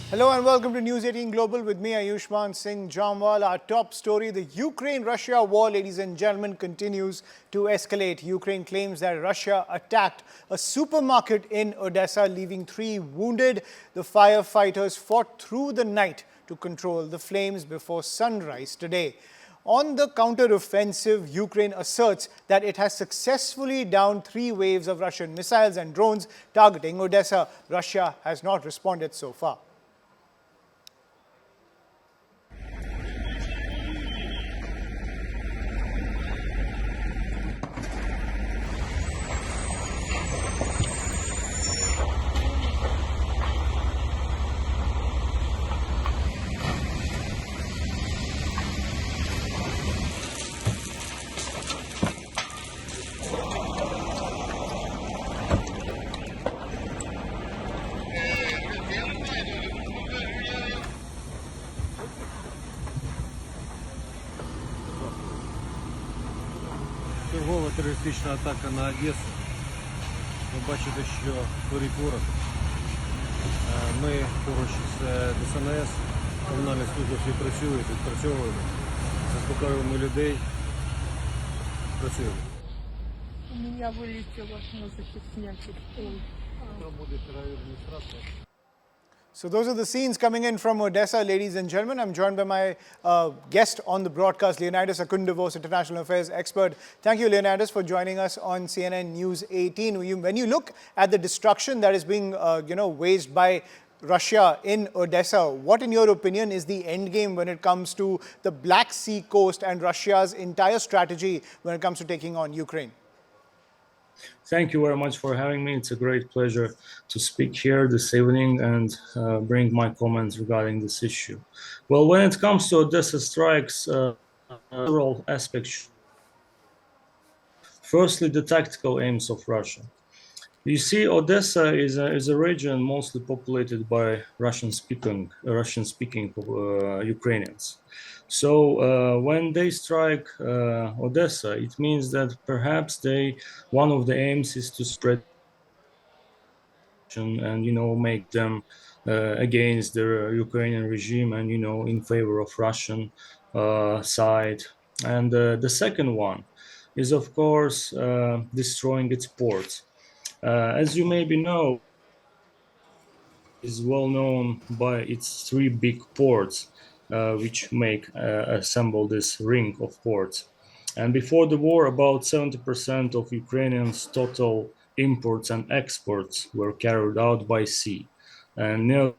Hello and welcome to News 18 Global with me, Ayushman Singh Jamwal. Our top story, the Ukraine-Russia war, ladies and gentlemen, continues to escalate. Ukraine claims that Russia attacked a supermarket in Odessa, leaving 3 wounded. The firefighters fought through the night to control the flames before sunrise today. On the counter-offensive, Ukraine asserts that it has successfully downed 3 waves of Russian missiles and drones targeting Odessa. Russia has not responded so far. Чергова терористична атака на Одесу. Ви бачите, що горить ворог. Ми поруч з ДСНС, комунальні служби всі працюють, відпрацьовуємо, заспокоюємо людей, працюємо. У меня вылетело на записняке. Там буде адміністрація. So those are the scenes coming in from Odessa, ladies and gentlemen. I'm joined by my guest on the broadcast, Leonidas Akundavos, international affairs expert. Thank you, Leonidas, for joining us on CNN News 18. When you look at the destruction that is being, waged by Russia in Odessa, what, in your opinion, is the end game when it comes to the Black Sea coast and Russia's entire strategy when it comes to taking on Ukraine? Thank you very much for having me. It's a great pleasure to speak here this evening and bring my comments regarding this issue. Well, when it comes to Odessa strikes, several aspects. Firstly, the tactical aims of Russia. You see, Odessa is a region mostly populated by Russian-speaking Ukrainians. So when they strike Odessa, it means that perhaps one of the aims is to spread and make them against the Ukrainian regime and in favor of Russian side. And the second one is, of course, destroying its ports. As you maybe know, is well known by its 3 big ports, which assemble this ring of ports. And before the war, about 70% of Ukrainians' total imports and exports were carried out by sea, and near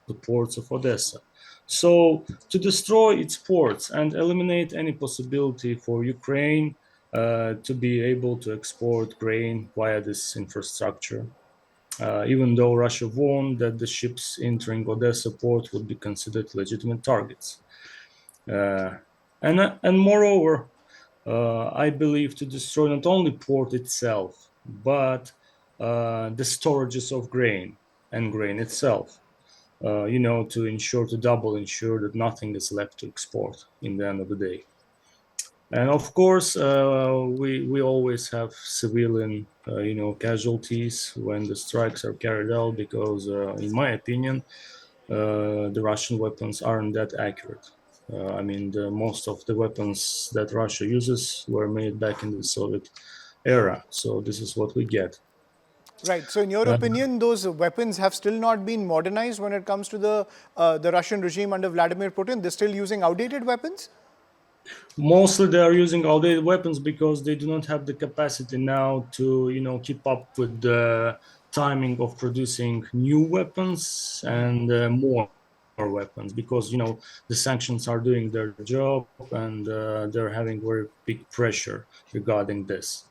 the ports of Odessa. So to destroy its ports and eliminate any possibility for Ukraine to be able to export grain via this infrastructure, even though Russia warned that the ships entering Odessa port would be considered legitimate targets. And moreover, I believe to destroy not only port itself, but the storages of grain and grain itself, to double ensure that nothing is left to export in the end of the day. And of course, we always have civilian, casualties when the strikes are carried out, because, in my opinion, the Russian weapons aren't that accurate. Most of the weapons that Russia uses were made back in the Soviet era. So this is what we get. Right. So in your opinion, those weapons have still not been modernized when it comes to the Russian regime under Vladimir Putin? They're still using outdated weapons? Mostly they are using outdated weapons because they do not have the capacity now to, keep up with the timing of producing new weapons and more weapons, because, the sanctions are doing their job and they're having very big pressure regarding this.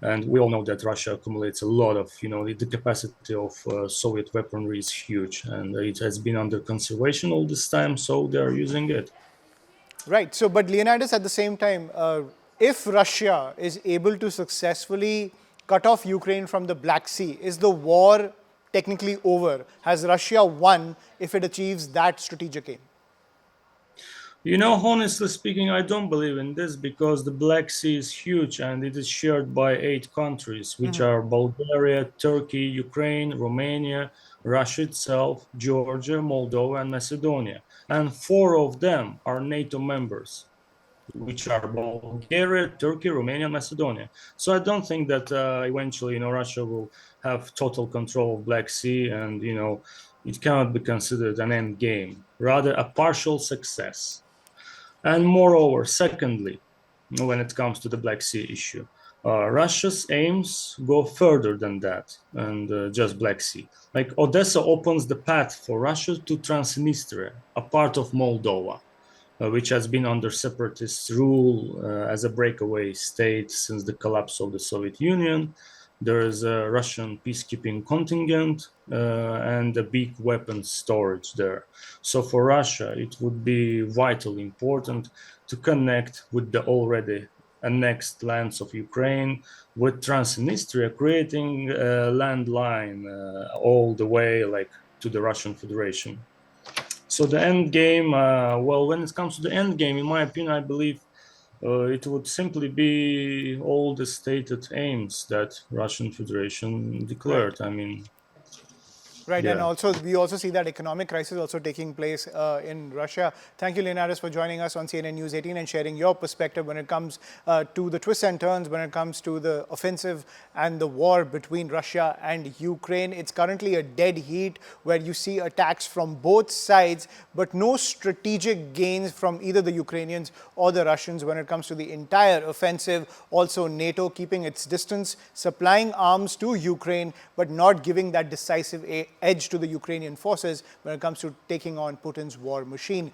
And we all know that Russia accumulates a lot of, the capacity of Soviet weaponry is huge, and it has been under conservation all this time, so they are using it. Right. So, but Leonidas, at the same time, if Russia is able to successfully cut off Ukraine from the Black Sea, is the war technically over? Has Russia won if it achieves that strategic aim? You know, honestly speaking, I don't believe in this because the Black Sea is huge and it is shared by 8 countries, which are Bulgaria, Turkey, Ukraine, Romania, Russia itself, Georgia, Moldova, and Macedonia. And 4 of them are NATO members, which are Bulgaria, Turkey, Romania, and Macedonia. So I don't think that eventually, Russia will have total control of Black Sea, and it cannot be considered an end game, rather a partial success. And moreover, secondly, when it comes to the Black Sea issue, Russia's aims go further than that and just Black Sea. Like Odessa opens the path for Russia to Transnistria, a part of Moldova, which has been under separatist rule as a breakaway state since the collapse of the Soviet Union. There is a Russian peacekeeping contingent and a big weapons storage there. So for Russia, it would be vitally important to connect with the already annexed lands of Ukraine with Transnistria, creating a landline all the way to the Russian Federation. So the end game, well, when it comes to the end game, in my opinion, I believe it would simply be all the stated aims that Russian Federation declared. I mean, Right, and yeah. also we also see that economic crisis also taking place in Russia. Thank you, Leonidas, for joining us on CNN News 18 and sharing your perspective when it comes to the twists and turns, when it comes to the offensive and the war between Russia and Ukraine. It's currently a dead heat where you see attacks from both sides, but no strategic gains from either the Ukrainians or the Russians when it comes to the entire offensive. Also, NATO keeping its distance, supplying arms to Ukraine, but not giving that decisive edge to the Ukrainian forces when it comes to taking on Putin's war machine.